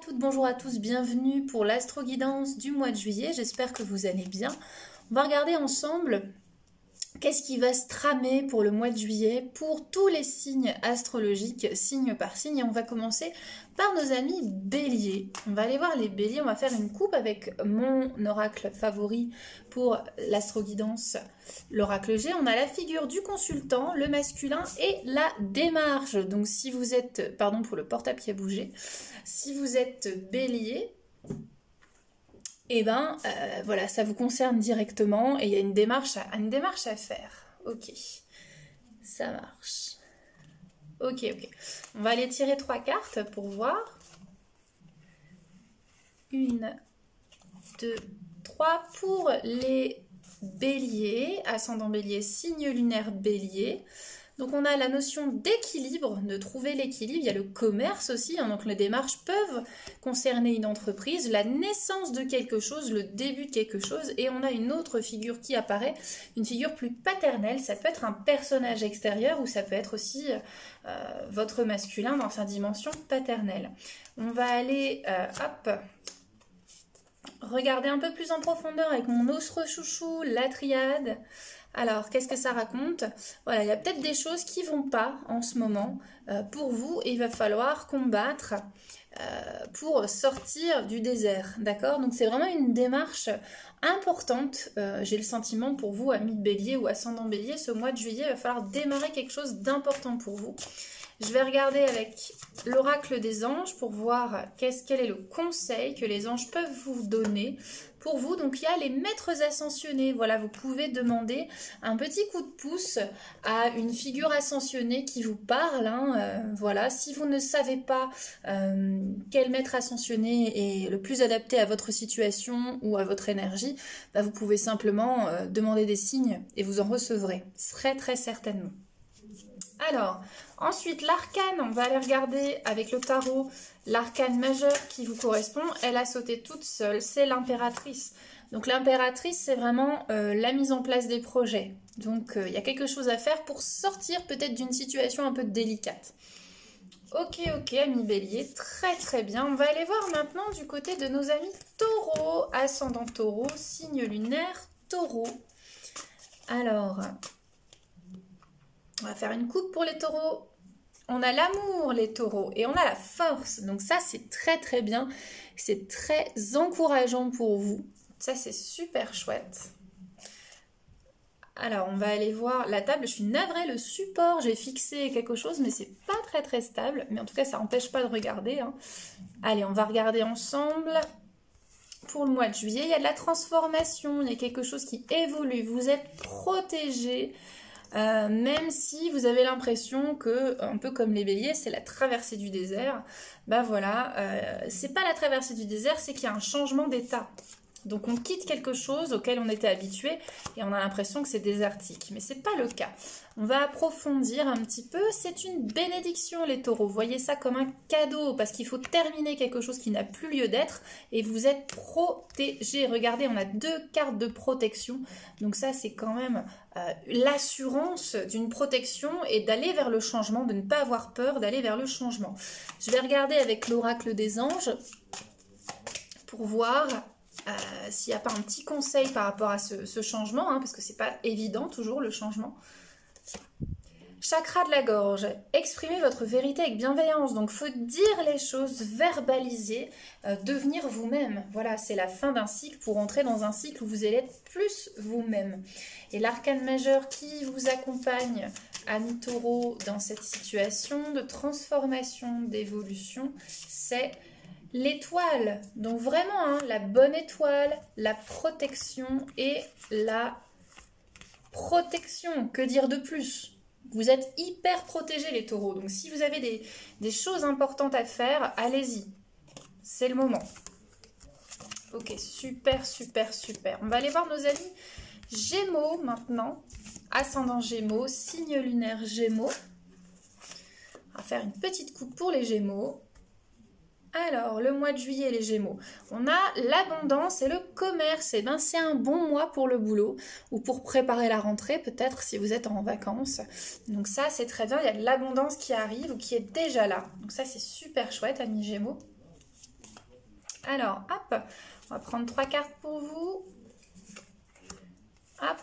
toutes, bonjour à tous, bienvenue pour l'astro-guidance du mois de juillet, j'espère que vous allez bien. On va regarder ensemble qu'est-ce qui va se tramer pour le mois de juillet, pour tous les signes astrologiques, signe par signe, et on va commencer par nos amis béliers. On va aller voir les béliers, on va faire une coupe avec mon oracle favori pour l'astro-guidance, l'oracle G. On a la figure du consultant, le masculin et la démarche. Donc si vous êtes, pardon pour le portable qui a bougé, si vous êtes bélier, et ben voilà, ça vous concerne directement et il y a une démarche à faire. Ok, ça marche. Ok. On va aller tirer 3 cartes pour voir. 1, 2, 3 pour les béliers, ascendant bélier, signe lunaire bélier. Donc on a la notion d'équilibre, de trouver l'équilibre, il y a le commerce aussi, hein, donc les démarches peuvent concerner une entreprise, la naissance de quelque chose, le début de quelque chose, et on a une autre figure qui apparaît, une figure plus paternelle, ça peut être un personnage extérieur ou ça peut être aussi votre masculin dans sa dimension paternelle. On va aller, regarder un peu plus en profondeur avec mon autre chouchou, la triade. Alors, qu'est-ce que ça raconte? Voilà, il y a peut-être des choses qui vont pas en ce moment pour vous et il va falloir combattre pour sortir du désert, d'accord? Donc, c'est vraiment une démarche importante. J'ai le sentiment pour vous, amis de bélier ou ascendant bélier, ce mois de juillet, il va falloir démarrer quelque chose d'important pour vous. Je vais regarder avec l'oracle des anges pour voir quel est le conseil que les anges peuvent vous donner pour vous. Donc il y a les maîtres ascensionnés. Voilà, vous pouvez demander un petit coup de pouce à une figure ascensionnée qui vous parle. Voilà, si vous ne savez pas quel maître ascensionné est le plus adapté à votre situation ou à votre énergie, bah, vous pouvez simplement demander des signes et vous en recevrez. Très certainement. Alors, ensuite, l'arcane, on va aller regarder avec le tarot l'arcane majeur qui vous correspond. Elle a sauté toute seule, c'est l'impératrice. Donc l'impératrice, c'est vraiment la mise en place des projets. Donc il y a quelque chose à faire pour sortir peut-être d'une situation un peu délicate. Ok, ami bélier, très bien. On va aller voir maintenant du côté de nos amis taureaux, ascendant taureau, signe lunaire taureau. Alors, on va faire une coupe pour les taureaux. On a l'amour, les taureaux, et on a la force. Donc ça, c'est très bien. C'est très encourageant pour vous. Ça, c'est super chouette. Alors, on va aller voir la table. Je suis navrée, le support, j'ai fixé quelque chose, mais c'est pas très stable. Mais en tout cas, ça n'empêche pas de regarder. Allez, on va regarder ensemble. Pour le mois de juillet, il y a de la transformation. Il y a quelque chose qui évolue. Vous êtes protégés. Même si vous avez l'impression que, un peu comme les béliers, c'est la traversée du désert, bah voilà, c'est pas la traversée du désert, c'est qu'il y a un changement d'état. Donc on quitte quelque chose auquel on était habitué et on a l'impression que c'est désertique, mais c'est pas le cas. On va approfondir un petit peu, c'est une bénédiction les taureaux, voyez ça comme un cadeau parce qu'il faut terminer quelque chose qui n'a plus lieu d'être et vous êtes protégés. Regardez, on a 2 cartes de protection, donc ça c'est quand même l'assurance d'une protection et d'aller vers le changement, de ne pas avoir peur d'aller vers le changement. Je vais regarder avec l'oracle des anges pour voir s'il n'y a pas un petit conseil par rapport à ce changement, parce que c'est pas évident toujours le changement. Chakra de la gorge, exprimez votre vérité avec bienveillance, donc faut dire les choses, verbaliser, devenir vous-même. Voilà, c'est la fin d'un cycle pour entrer dans un cycle où vous allez être plus vous-même. Et l'arcane majeur qui vous accompagne, amis taureaux, dans cette situation de transformation, d'évolution, c'est l'étoile. Donc vraiment, la bonne étoile, la protection et la protection. Que dire de plus ? Vous êtes hyper protégés les taureaux, donc si vous avez des choses importantes à faire, allez-y, c'est le moment. Ok, super. On va aller voir nos amis Gémeaux maintenant, ascendant Gémeaux, signe lunaire Gémeaux. On va faire une petite coupe pour les Gémeaux. Alors, le mois de juillet, les Gémeaux, on a l'abondance et le commerce. Et bien, c'est un bon mois pour le boulot ou pour préparer la rentrée, peut-être si vous êtes en vacances. Donc ça, c'est très bien. Il y a de l'abondance qui arrive ou qui est déjà là. Donc ça, c'est super chouette, amis Gémeaux. Alors, hop, on va prendre 3 cartes pour vous. Hop.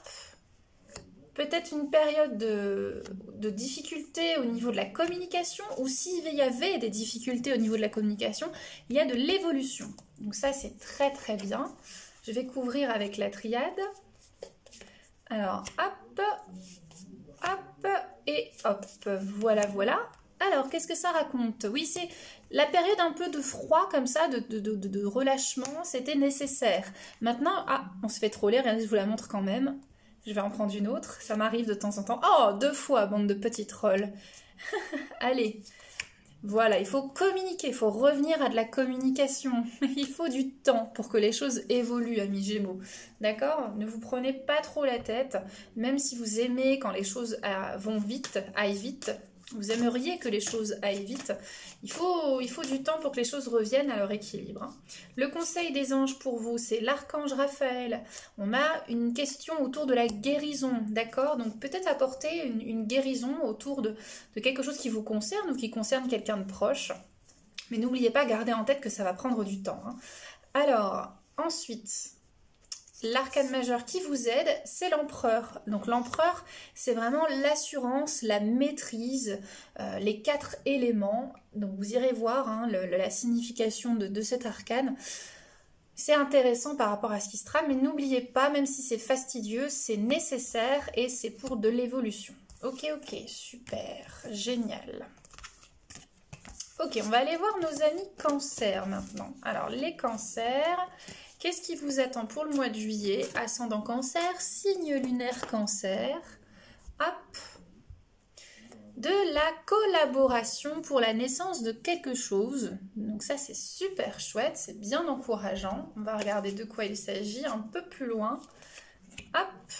Peut-être une période de difficulté au niveau de la communication, ou s'il y avait des difficultés au niveau de la communication, il y a de l'évolution. Donc ça, c'est très très bien. Je vais couvrir avec la triade. Alors, hop, hop, et hop, voilà, voilà. Alors, qu'est-ce que ça raconte? Oui, c'est la période un peu de froid comme ça, de relâchement, c'était nécessaire. Maintenant, ah, on se fait troller, regardez, je vous la montre quand même. Je vais en prendre une autre, ça m'arrive de temps en temps. Oh, 2 fois, bande de petits trolls. Allez, voilà, il faut communiquer, il faut revenir à de la communication. Il faut du temps pour que les choses évoluent, amis Gémeaux. D'accord? Ne vous prenez pas trop la tête, même si vous aimez quand les choses vont vite, aillent vite. Vous aimeriez que les choses aillent vite. Il faut du temps pour que les choses reviennent à leur équilibre. Le conseil des anges pour vous, c'est l'archange Raphaël. On a une question autour de la guérison, d'accord? Donc peut-être apporter une guérison autour de quelque chose qui vous concerne ou qui concerne quelqu'un de proche. Mais n'oubliez pas, gardez en tête que ça va prendre du temps. Alors, ensuite... L'arcane majeur qui vous aide, c'est l'empereur. Donc l'empereur, c'est vraiment l'assurance, la maîtrise, les 4 éléments. Donc vous irez voir la signification de cet arcane. C'est intéressant par rapport à ce qui se trame, mais n'oubliez pas, même si c'est fastidieux, c'est nécessaire et c'est pour de l'évolution. Ok, super, génial. Ok, on va aller voir nos amis cancers maintenant. Alors les cancers... Qu'est-ce qui vous attend pour le mois de juillet? Ascendant cancer, signe lunaire cancer. Hop. De la collaboration pour la naissance de quelque chose. Donc ça, c'est super chouette, c'est bien encourageant. On va regarder de quoi il s'agit un peu plus loin. Hop.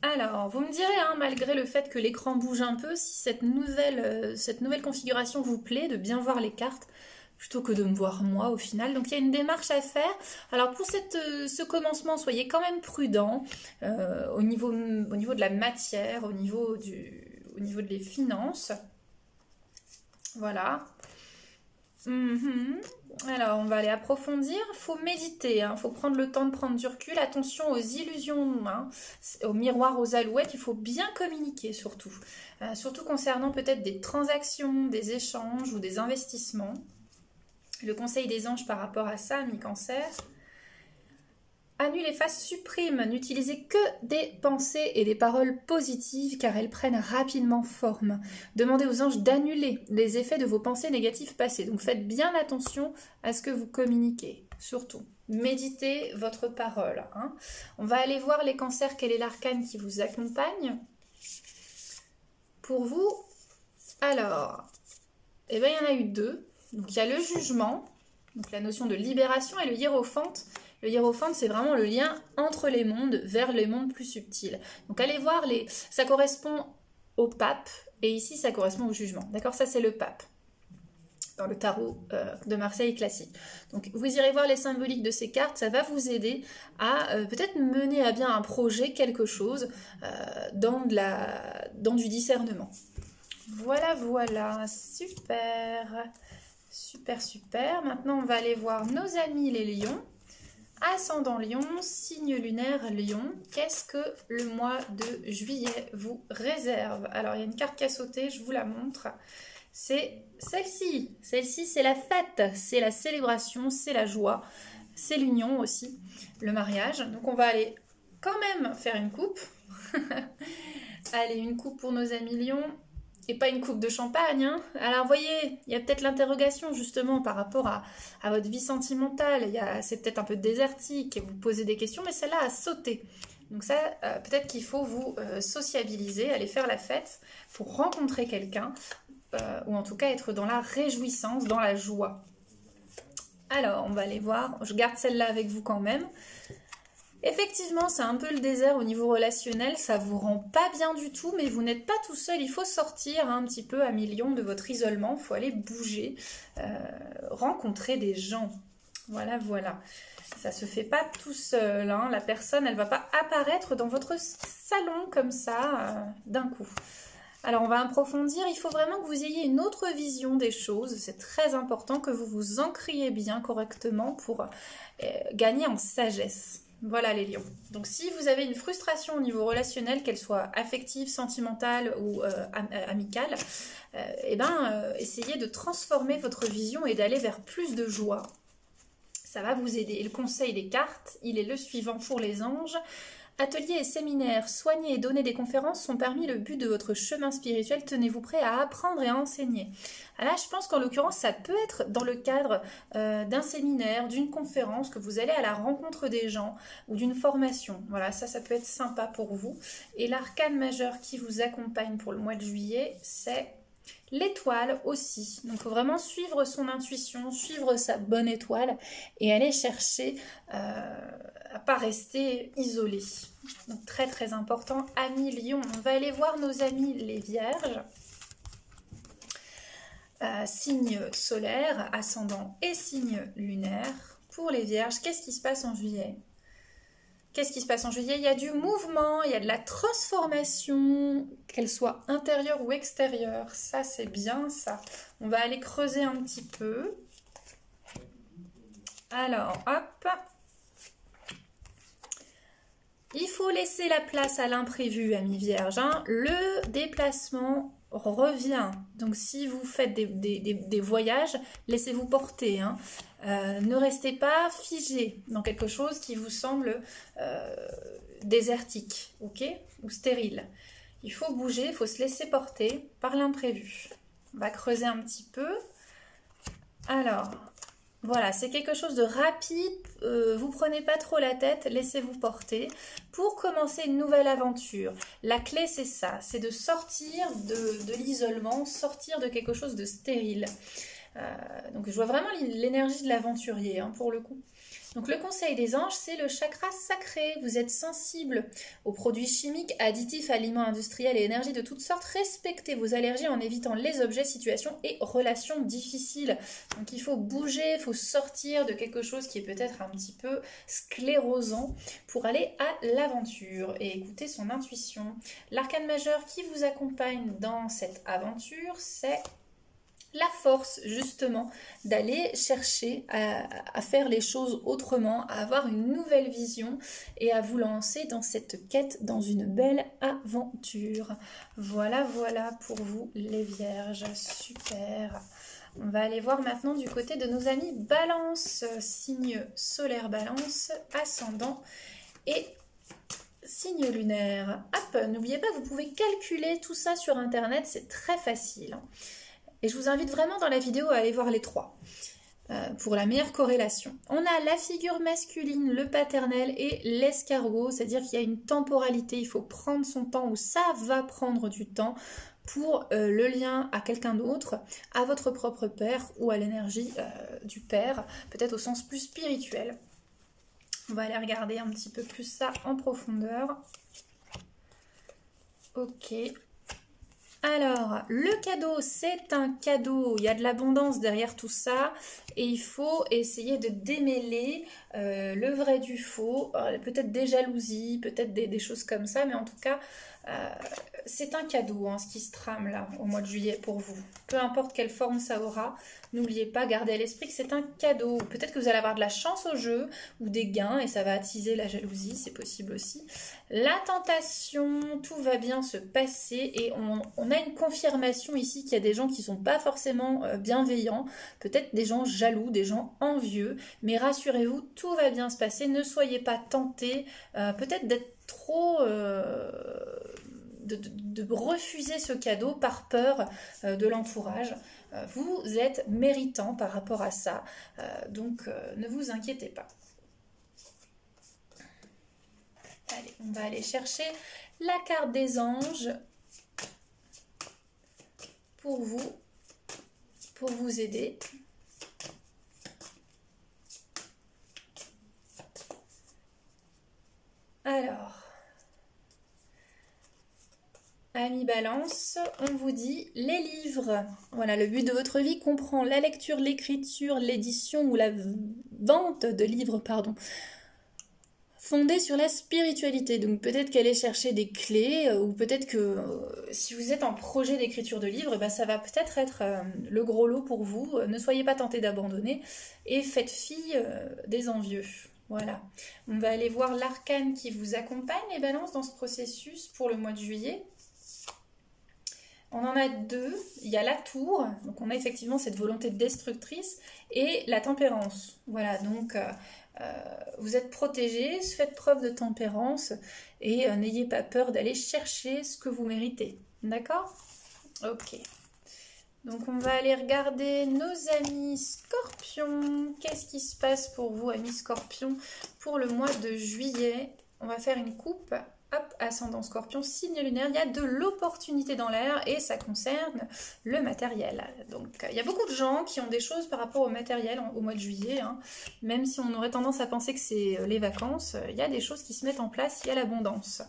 Alors, vous me direz, malgré le fait que l'écran bouge un peu, si cette nouvelle configuration vous plaît, de bien voir les cartes, plutôt que de me voir moi au final. Donc il y a une démarche à faire. Alors pour ce commencement, soyez quand même prudent au niveau de la matière, au niveau des finances. Voilà. Alors on va aller approfondir. Il faut méditer, il faut prendre le temps de prendre du recul. Attention aux illusions, au miroir, aux alouettes. Il faut bien communiquer surtout. Surtout concernant peut-être des transactions, des échanges ou des investissements. Le conseil des anges par rapport à ça, mi-cancer. Annule, efface, supprime. N'utilisez que des pensées et des paroles positives car elles prennent rapidement forme. Demandez aux anges d'annuler les effets de vos pensées négatives passées. Donc faites bien attention à ce que vous communiquez, surtout. Méditez votre parole. On va aller voir les cancers, quel est l'arcane qui vous accompagne. Pour vous, alors, il y en a eu 2. Donc il y a le jugement, donc la notion de libération, et le hiérophante. Le hiérophante, c'est vraiment le lien entre les mondes vers les mondes plus subtils. Donc allez voir, ça correspond au pape, et ici ça correspond au jugement. D'accord, ça c'est le pape, dans le tarot de Marseille classique. Donc vous irez voir les symboliques de ces cartes, ça va vous aider à peut-être mener à bien un projet, quelque chose, dans du discernement. Voilà, super. Super. Maintenant, on va aller voir nos amis les lions. Ascendant lion, signe lunaire lion. Qu'est-ce que le mois de juillet vous réserve? Alors, il y a une carte qui a sauté, je vous la montre. C'est celle-ci. Celle-ci, c'est la fête, c'est la célébration, c'est la joie, c'est l'union aussi, le mariage. Donc, on va aller quand même faire une coupe. Allez, une coupe pour nos amis lions. Et pas une coupe de champagne. Alors, vous voyez, il y a peut-être l'interrogation, justement, par rapport à votre vie sentimentale. C'est peut-être un peu désertique et vous posez des questions, mais celle-là a sauté. Donc ça, peut-être qu'il faut vous sociabiliser, aller faire la fête pour rencontrer quelqu'un, ou en tout cas être dans la réjouissance, dans la joie. Alors, on va aller voir. Je garde celle-là avec vous quand même. Effectivement, c'est un peu le désert au niveau relationnel, ça vous rend pas bien du tout, mais vous n'êtes pas tout seul, il faut sortir un petit peu à million de votre isolement, il faut aller bouger, rencontrer des gens. Voilà. Ça se fait pas tout seul, la personne, elle va pas apparaître dans votre salon comme ça, d'un coup. Alors on va approfondir, il faut vraiment que vous ayez une autre vision des choses, c'est très important que vous vous ancriez bien correctement pour gagner en sagesse. Voilà les lions. Donc si vous avez une frustration au niveau relationnel, qu'elle soit affective, sentimentale ou amicale, essayez de transformer votre vision et d'aller vers plus de joie. Ça va vous aider. Et le conseil des cartes, il est le suivant pour les anges. Ateliers et séminaires, soigner et donner des conférences sont parmi le but de votre chemin spirituel. Tenez-vous prêt à apprendre et à enseigner. Là, je pense qu'en l'occurrence, ça peut être dans le cadre d'un séminaire, d'une conférence, que vous allez à la rencontre des gens ou d'une formation. Voilà, ça peut être sympa pour vous. Et l'arcane majeur qui vous accompagne pour le mois de juillet, c'est l'étoile aussi. Donc, il faut vraiment suivre son intuition, suivre sa bonne étoile et aller chercher à pas rester isolé. Donc, très très important. Amis Lion, on va aller voir nos amis les Vierges. Signe solaire, ascendant et signe lunaire. Pour les Vierges, qu'est-ce qui se passe en juillet ? Qu'est-ce qui se passe en juillet? Il y a du mouvement, il y a de la transformation, qu'elle soit intérieure ou extérieure. Ça, c'est bien ça. On va aller creuser un petit peu. Alors, hop. Il faut laisser la place à l'imprévu, amis vierges. Le déplacement revient. Donc, si vous faites des voyages, laissez-vous porter. Ne restez pas figé dans quelque chose qui vous semble désertique, ok, ou stérile. Il faut bouger, il faut se laisser porter par l'imprévu. On va creuser un petit peu. Alors, voilà, c'est quelque chose de rapide, vous prenez pas trop la tête, laissez-vous porter pour commencer une nouvelle aventure. La clé, c'est ça, c'est de sortir de l'isolement, sortir de quelque chose de stérile. Donc je vois vraiment l'énergie de l'aventurier pour le coup. Donc le conseil des anges, c'est le chakra sacré. Vous êtes sensible aux produits chimiques, additifs, aliments industriels et énergies de toutes sortes. Respectez vos allergies en évitant les objets, situations et relations difficiles. Donc il faut bouger, il faut sortir de quelque chose qui est peut-être un petit peu sclérosant pour aller à l'aventure et écouter son intuition. L'arcane majeur qui vous accompagne dans cette aventure, c'est la force justement d'aller chercher à faire les choses autrement, à avoir une nouvelle vision et à vous lancer dans cette quête, dans une belle aventure. Voilà pour vous les vierges, super. On va aller voir maintenant du côté de nos amis Balance, signe solaire Balance, ascendant et signe lunaire. Hop, n'oubliez pas, vous pouvez calculer tout ça sur internet, c'est très facile. Et je vous invite vraiment dans la vidéo à aller voir les trois pour la meilleure corrélation. On a la figure masculine, le paternel et l'escargot, c'est-à-dire qu'il y a une temporalité, il faut prendre son temps ou ça va prendre du temps pour le lien à quelqu'un d'autre, à votre propre père ou à l'énergie du père, peut-être au sens plus spirituel. On va aller regarder un petit peu plus ça en profondeur. Ok. Alors, le cadeau, c'est un cadeau, il y a de l'abondance derrière tout ça et il faut essayer de démêler le vrai du faux, peut-être des jalousies, peut-être des choses comme ça, mais en tout cas, c'est un cadeau ce qui se trame là au mois de juillet pour vous. Peu importe quelle forme ça aura, n'oubliez pas, gardez à l'esprit que c'est un cadeau. Peut-être que vous allez avoir de la chance au jeu ou des gains et ça va attiser la jalousie, c'est possible aussi. La tentation, tout va bien se passer et on a une confirmation ici qu'il y a des gens qui ne sont pas forcément bienveillants, peut-être des gens jaloux, des gens envieux, mais rassurez-vous, tout va bien se passer, ne soyez pas tentés, peut-être d'être trop... de refuser ce cadeau par peur de l'entourage. Vous êtes méritant par rapport à ça, donc ne vous inquiétez pas. Allez, on va aller chercher la carte des anges pour vous aider. Alors, amis Balance, on vous dit les livres. Voilà, le but de votre vie comprend la lecture, l'écriture, l'édition ou la vente de livres, pardon. fondée sur la spiritualité. Donc peut-être qu'aller chercher des clés, ou peut-être que si vous êtes en projet d'écriture de livre, ben, ça va peut-être être le gros lot pour vous. Ne soyez pas tentés d'abandonner et faites fi des envieux. Voilà. On va aller voir l'arcane qui vous accompagne, les balances, dans ce processus pour le mois de juillet. On en a deux. Il y a la tour, donc on a effectivement cette volonté destructrice, et la tempérance. Voilà, donc vous êtes protégés, faites preuve de tempérance et n'ayez pas peur d'aller chercher ce que vous méritez. D'accord? Ok. Donc on va aller regarder nos amis scorpions. Qu'est-ce qui se passe pour vous, amis scorpions, pour le mois de juillet? On va faire une coupe. Hop, ascendant scorpion, signe lunaire, il y a de l'opportunité dans l'air et ça concerne le matériel. Donc il y a beaucoup de gens qui ont des choses par rapport au matériel au mois de juillet, hein. Même si on aurait tendance à penser que c'est les vacances, il y a des choses qui se mettent en place, il y a l'abondance.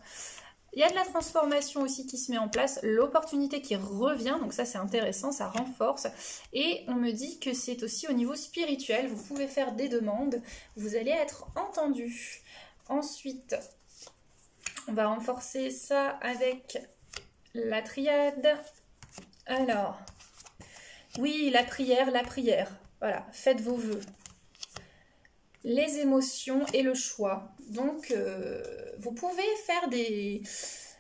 Il y a de la transformation aussi qui se met en place, l'opportunité qui revient, donc ça c'est intéressant, ça renforce. Et on me dit que c'est aussi au niveau spirituel, vous pouvez faire des demandes, vous allez être entendu. Ensuite, on va renforcer ça avec la triade. Alors, oui, la prière. Voilà, faites vos vœux. Les émotions et le choix. Donc, vous pouvez faire des...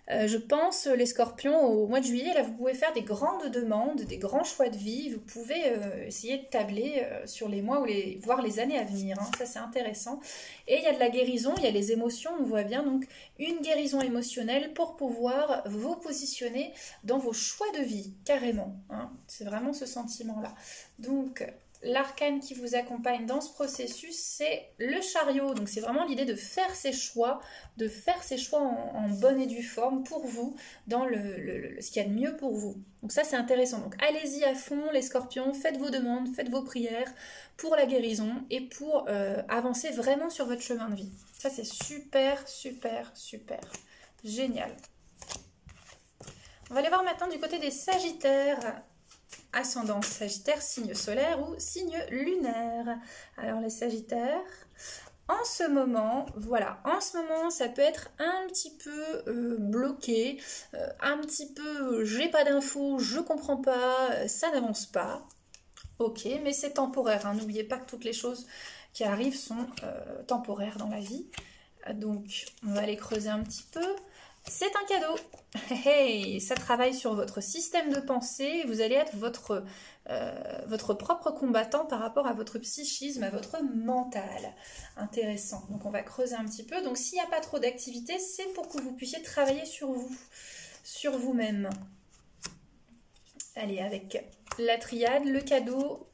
je pense, les scorpions, au mois de juillet, là, vous pouvez faire des grandes demandes, des grands choix de vie. Vous pouvez essayer de tabler sur les mois ou voire les années à venir, hein. Ça, c'est intéressant. Et il y a de la guérison, il y a les émotions, on voit bien. Donc, une guérison émotionnelle pour pouvoir vous positionner dans vos choix de vie, carrément, hein. C'est vraiment ce sentiment-là. Donc... l'arcane qui vous accompagne dans ce processus, c'est le chariot. Donc c'est vraiment l'idée de faire ses choix, en bonne et due forme pour vous, dans ce qu'il y a de mieux pour vous. Donc ça c'est intéressant. Donc allez-y à fond les scorpions, faites vos demandes, faites vos prières pour la guérison et pour avancer vraiment sur votre chemin de vie. Ça c'est super, super, super. Génial. On va aller voir maintenant du côté des sagittaires. Ascendant Sagittaire, signe solaire ou signe lunaire. Alors les Sagittaires, en ce moment, voilà, en ce moment ça peut être un petit peu bloqué, un petit peu j'ai pas d'infos, je comprends pas, ça n'avance pas. Ok, mais c'est temporaire, hein. N'oubliez pas que toutes les choses qui arrivent sont temporaires dans la vie. Donc on va aller creuser un petit peu. C'est un cadeau. Hey, ça travaille sur votre système de pensée. Vous allez être votre propre combattant par rapport à votre psychisme, à votre mental. Intéressant. Donc on va creuser un petit peu. Donc s'il n'y a pas trop d'activité, c'est pour que vous puissiez travailler sur vous, sur vous-même. Allez, avec la triade, le cadeau.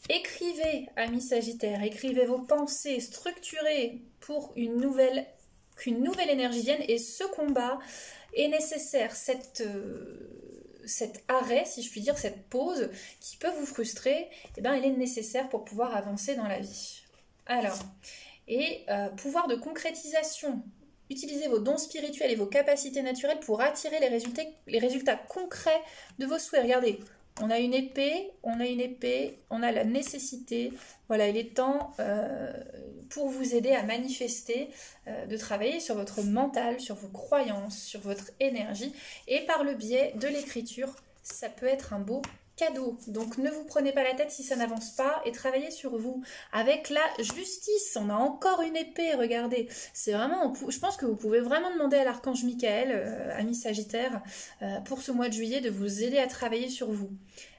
Écrivez, amis Sagittaires, écrivez vos pensées structurées pour qu'une nouvelle énergie vienne, et ce combat est nécessaire, cet arrêt, si je puis dire, cette pause qui peut vous frustrer, eh ben, elle est nécessaire pour pouvoir avancer dans la vie. Alors, et pouvoir de concrétisation, utilisez vos dons spirituels et vos capacités naturelles pour attirer les résultats concrets de vos souhaits. Regardez, on a une épée, on a la nécessité. Voilà, il est temps pour vous aider à manifester, de travailler sur votre mental, sur vos croyances, sur votre énergie. Et par le biais de l'écriture, ça peut être un beau cadeau. Donc ne vous prenez pas la tête si ça n'avance pas et travaillez sur vous. Avec la justice, on a encore une épée, regardez. C'est vraiment, je pense que vous pouvez vraiment demander à l'archange Michael, ami Sagittaire, pour ce mois de juillet, de vous aider à travailler sur vous.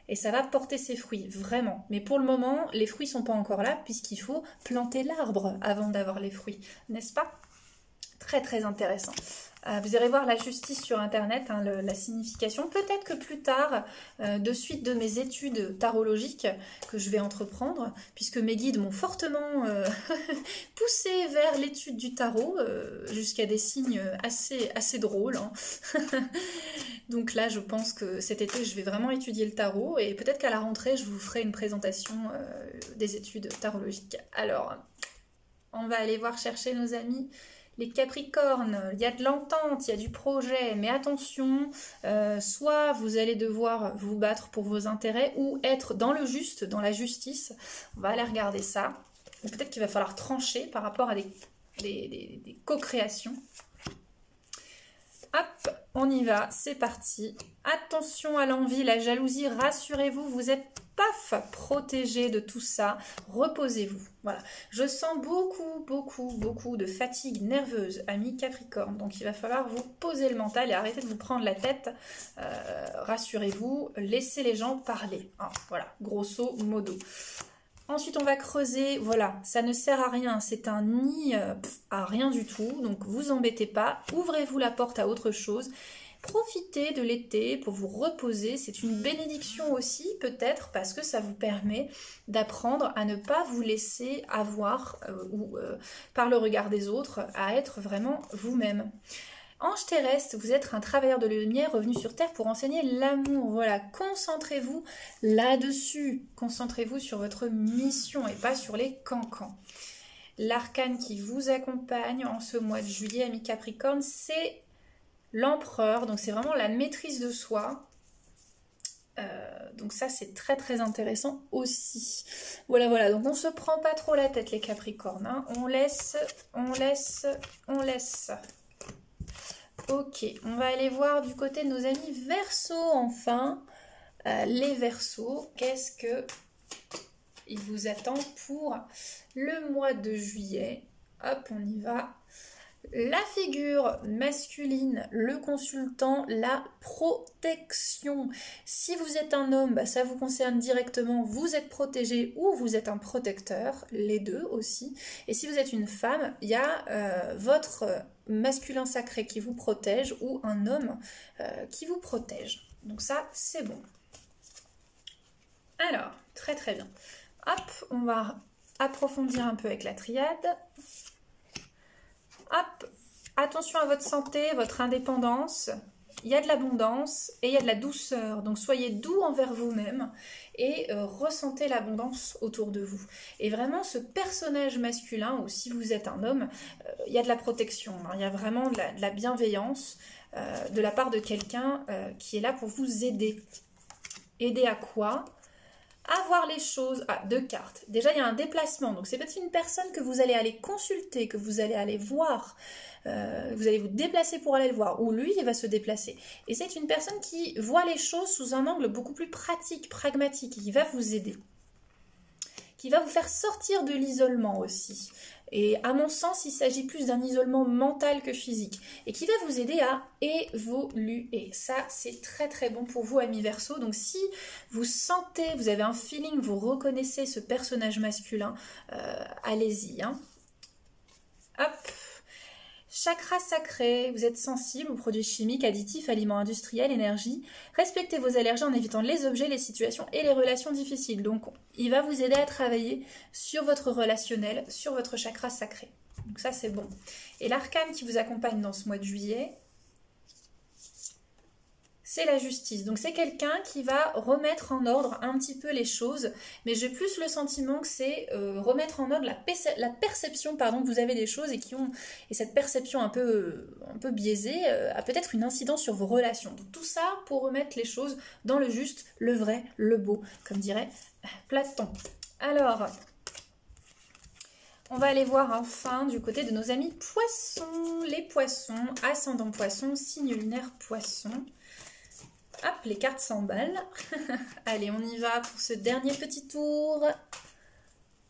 Et ça va porter ses fruits, vraiment. Mais pour le moment, les fruits ne sont pas encore là, puisqu'il faut planter l'arbre avant d'avoir les fruits, n'est-ce pas? Très très intéressant. Vous irez voir la justice sur internet, hein, la signification. Peut-être que plus tard, de suite de mes études tarologiques que je vais entreprendre, puisque mes guides m'ont fortement poussé vers l'étude du tarot, jusqu'à des signes assez drôles, hein. Donc là, je pense que cet été, je vais vraiment étudier le tarot, et peut-être qu'à la rentrée, je vous ferai une présentation des études tarologiques. Alors, on va aller voir chercher nos amis les Capricornes. Il y a de l'entente, il y a du projet, mais attention, soit vous allez devoir vous battre pour vos intérêts ou être dans le juste, dans la justice. On va aller regarder ça. Peut-être qu'il va falloir trancher par rapport à des co-créations. Hop, on y va, c'est parti. Attention à l'envie, la jalousie, rassurez-vous, vous êtes paf, protégé de tout ça. Reposez-vous. Voilà. Je sens beaucoup de fatigue nerveuse, amis Capricorne. Donc il va falloir vous poser le mental et arrêter de vous prendre la tête. Rassurez-vous, laissez les gens parler. Hein, voilà, grosso modo. Ensuite, on va creuser, voilà, ça ne sert à rien, c'est un nid à rien du tout, donc vous embêtez pas, ouvrez-vous la porte à autre chose, profitez de l'été pour vous reposer, c'est une bénédiction aussi peut-être parce que ça vous permet d'apprendre à ne pas vous laisser avoir par le regard des autres, à être vraiment vous-même. Ange terrestre, vous êtes un travailleur de lumière revenu sur Terre pour enseigner l'amour. Voilà, concentrez-vous là-dessus. Concentrez-vous sur votre mission et pas sur les cancans. L'arcane qui vous accompagne en ce mois de juillet, amis Capricorne, c'est l'empereur. Donc c'est vraiment la maîtrise de soi. Donc ça c'est très intéressant aussi. Voilà, donc on se prend pas trop la tête les Capricornes. Hein. On laisse. Ok, on va aller voir du côté de nos amis Verseaux enfin. Les Verseaux, qu'est-ce que il vous attend pour le mois de juillet? Hop, on y va. La figure masculine, le consultant, la protection. Si vous êtes un homme, bah, ça vous concerne directement, vous êtes protégé ou vous êtes un protecteur, les deux aussi. Et si vous êtes une femme, il y a votre masculin sacré qui vous protège ou un homme qui vous protège. Donc ça, c'est bon. Alors, très bien. Hop, on va approfondir un peu avec la triade. Hop, attention à votre santé, votre indépendance. Il y a de l'abondance et il y a de la douceur. Donc soyez doux envers vous-même et ressentez l'abondance autour de vous. Et vraiment ce personnage masculin, ou si vous êtes un homme, il y a de la protection. Hein, il y a vraiment de la bienveillance de la part de quelqu'un qui est là pour vous aider. Aider à quoi ? À voir les choses, deux cartes. Déjà, il y a un déplacement, donc c'est peut-être une personne que vous allez aller consulter, que vous allez aller voir, vous allez vous déplacer pour aller le voir, ou lui, il va se déplacer. Et c'est une personne qui voit les choses sous un angle beaucoup plus pratique, pragmatique, qui va vous aider, qui va vous faire sortir de l'isolement aussi. Et à mon sens, il s'agit plus d'un isolement mental que physique. Et qui va vous aider à évoluer. Ça, c'est très bon pour vous, amis Verseaux. Donc si vous sentez, vous avez un feeling, vous reconnaissez ce personnage masculin, allez-y. Hein. Hop. Chakra sacré, vous êtes sensible aux produits chimiques, additifs, aliments industriels, énergie. Respectez vos allergies en évitant les objets, les situations et les relations difficiles. Donc, il va vous aider à travailler sur votre relationnel, sur votre chakra sacré. Donc ça, c'est bon. Et l'arcane qui vous accompagne dans ce mois de juillet, c'est la justice. Donc c'est quelqu'un qui va remettre en ordre un petit peu les choses, mais j'ai plus le sentiment que c'est remettre en ordre la perception que vous avez des choses et cette perception un peu biaisée a peut-être une incidence sur vos relations. Donc tout ça pour remettre les choses dans le juste, le vrai, le beau, comme dirait Platon. Alors, on va aller voir enfin du côté de nos amis poissons. Les poissons, ascendant poisson, signe lunaire poisson. Hop, les cartes s'emballent. Allez, on y va pour ce dernier petit tour.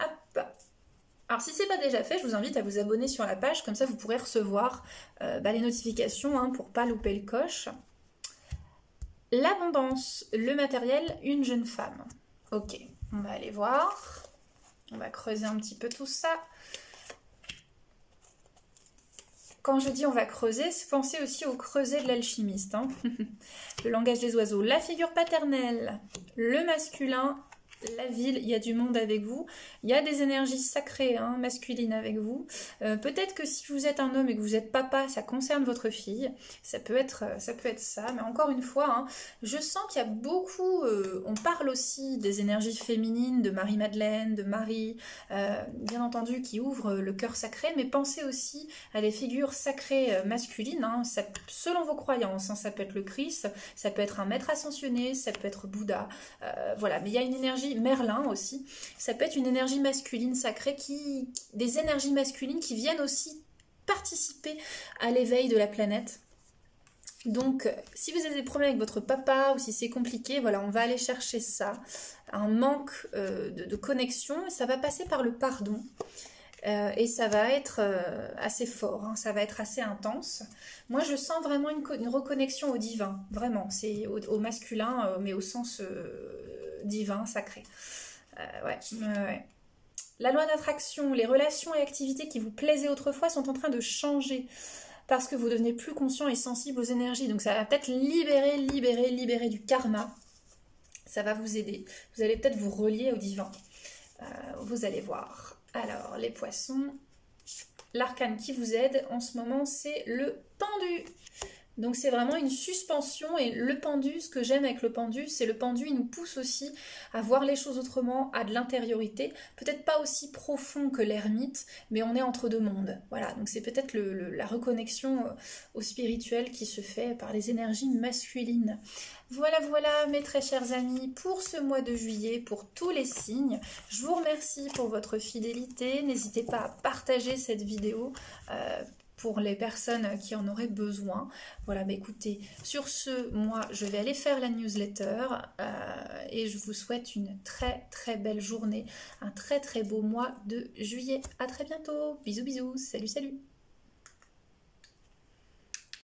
Hop. Alors, si ce n'est pas déjà fait, je vous invite à vous abonner sur la page. Comme ça, vous pourrez recevoir les notifications pour ne pas louper le coche. L'abondance, le matériel, une jeune femme. Ok, on va aller voir. On va creuser un petit peu tout ça. Quand je dis on va creuser, pensez aussi au creuset de l'alchimiste. Hein. Le langage des oiseaux, la figure paternelle, le masculin, la ville, il y a du monde avec vous. Il y a des énergies sacrées, masculines avec vous. Peut-être que si vous êtes un homme et que vous êtes papa, ça concerne votre fille. Ça peut être ça. Mais encore une fois, je sens qu'il y a beaucoup... on parle aussi des énergies féminines, de Marie-Madeleine, de Marie, bien entendu, qui ouvrent le cœur sacré. Mais pensez aussi à des figures sacrées masculines. Selon vos croyances, ça peut être le Christ, ça peut être un maître ascensionné, ça peut être Bouddha. Voilà, mais il y a une énergie énergie Merlin aussi. Ça peut être une énergie masculine sacrée, des énergies masculines qui viennent aussi participer à l'éveil de la planète. Donc, si vous avez des problèmes avec votre papa ou si c'est compliqué, voilà, on va aller chercher ça. Un manque de connexion, ça va passer par le pardon. Et ça va être assez fort, hein, ça va être assez intense. Moi, je sens vraiment une reconnexion au divin, vraiment. C'est au masculin, mais au sens divin, sacré. Ouais. La loi d'attraction, les relations et activités qui vous plaisaient autrefois sont en train de changer parce que vous devenez plus conscient et sensible aux énergies. Donc ça va peut-être libérer du karma. Ça va vous aider. Vous allez peut-être vous relier au divin. Vous allez voir. Alors, les poissons, l'arcane qui vous aide en ce moment, c'est le pendu. Donc c'est vraiment une suspension et le pendu, ce que j'aime avec le pendu, c'est le pendu, il nous pousse aussi à voir les choses autrement, à de l'intériorité, peut-être pas aussi profond que l'ermite, mais on est entre deux mondes. Voilà, donc c'est peut-être la reconnexion au spirituel qui se fait par les énergies masculines. Voilà, mes très chers amis, pour ce mois de juillet, pour tous les signes. Je vous remercie pour votre fidélité. N'hésitez pas à partager cette vidéo pour les personnes qui en auraient besoin. Voilà, bah écoutez, sur ce, moi, je vais aller faire la newsletter et je vous souhaite une très belle journée, un très beau mois de juillet. À très bientôt. Bisous, salut.